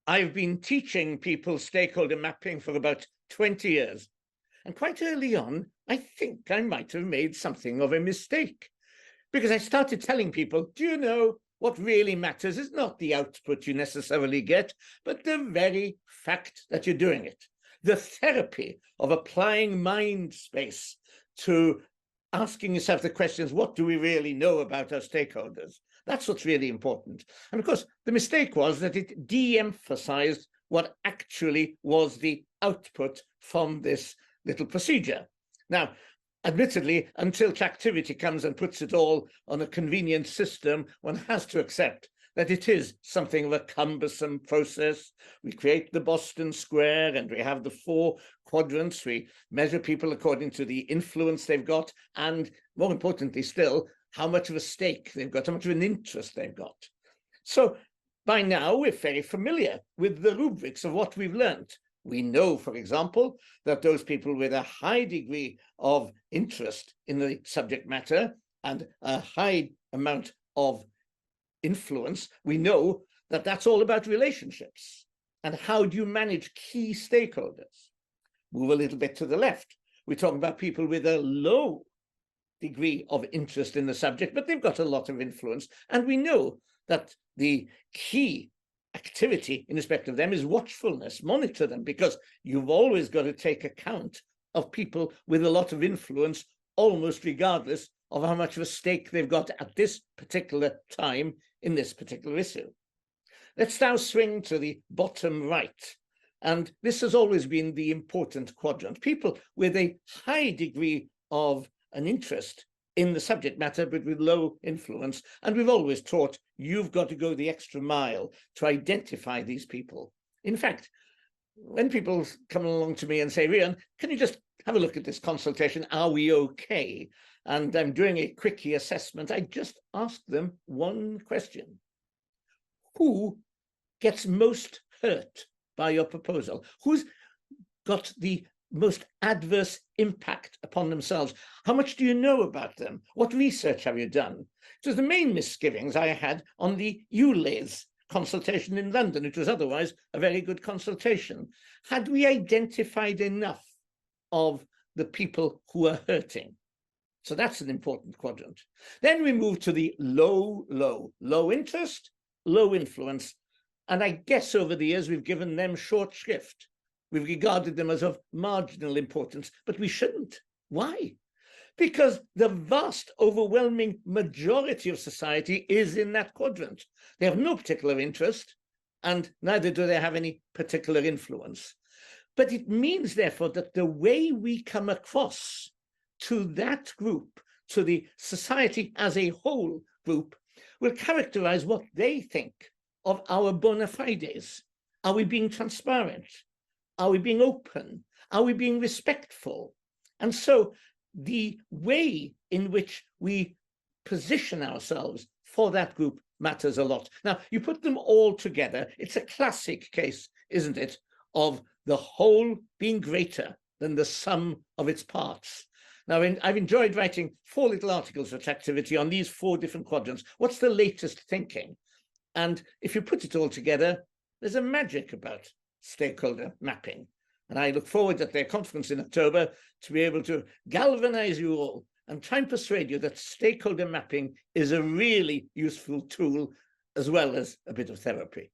I've been teaching people stakeholder mapping for about 20 years. And quite early on, I think I might have made something of a mistake, because I started telling people, do you know, what really matters is not the output you necessarily get, but the very fact that you're doing it. The therapy of applying mind space to asking yourself the questions, what do we really know about our stakeholders? That's what's really important. And of course, the mistake was that it de-emphasized what actually was the output from this little procedure. Now, admittedly, until Tractivity comes and puts it all on a convenient system, one has to accept that it is something of a cumbersome process. We create the Boston Square and we have the 4 quadrants. We measure people according to the influence they've got, and more importantly still, how much of a stake they've got, how much of an interest they've got. So by now, we're very familiar with the rubrics of what we've learned. We know, for example, that those people with a high degree of interest in the subject matter and a high amount of influence, we know that that's all about relationships. And how do you manage key stakeholders? Move a little bit to the left. We're talking about people with a low degree of interest in the subject, but they've got a lot of influence. And we know that the key activity in respect of them is watchfulness, monitor them, because you've always got to take account of people with a lot of influence, almost regardless of how much of a stake they've got at this particular time in this particular issue. Let's now swing to the bottom right. And this has always been the important quadrant. People with a high degree of an interest in the subject matter, but with low influence. And we've always taught you've got to go the extra mile to identify these people. In fact, when people come along to me and say, Rian, can you just have a look at this consultation? Are we okay? And I'm doing a quickie assessment. I just ask them one question. Who gets most hurt by your proposal? Who's got the most adverse impact upon themselves? How much do you know about them? What research have you done? It was the main misgivings I had on the ULAYS consultation in London. It was otherwise a very good consultation. Had we identified enough of the people who are hurting? So that's an important quadrant. Then we move to the low interest, low influence. And I guess over the years, we've given them short shrift. We've regarded them as of marginal importance, but we shouldn't. Why? Because the vast, overwhelming majority of society is in that quadrant. They have no particular interest, and neither do they have any particular influence. But it means, therefore, that the way we come across to that group, to the society as a whole group, will characterize what they think of our bona fides. Are we being transparent? Are we being open? Are we being respectful? And so the way in which we position ourselves for that group matters a lot. Now, you put them all together, it's a classic case, isn't it, of the whole being greater than the sum of its parts. Now, I've enjoyed writing 4 little articles for Tractivity on these 4 different quadrants. What's the latest thinking? And if you put it all together, there's a magic about stakeholder mapping. And I look forward at their conference in October to be able to galvanize you all and try and persuade you that stakeholder mapping is a really useful tool as well as a bit of therapy.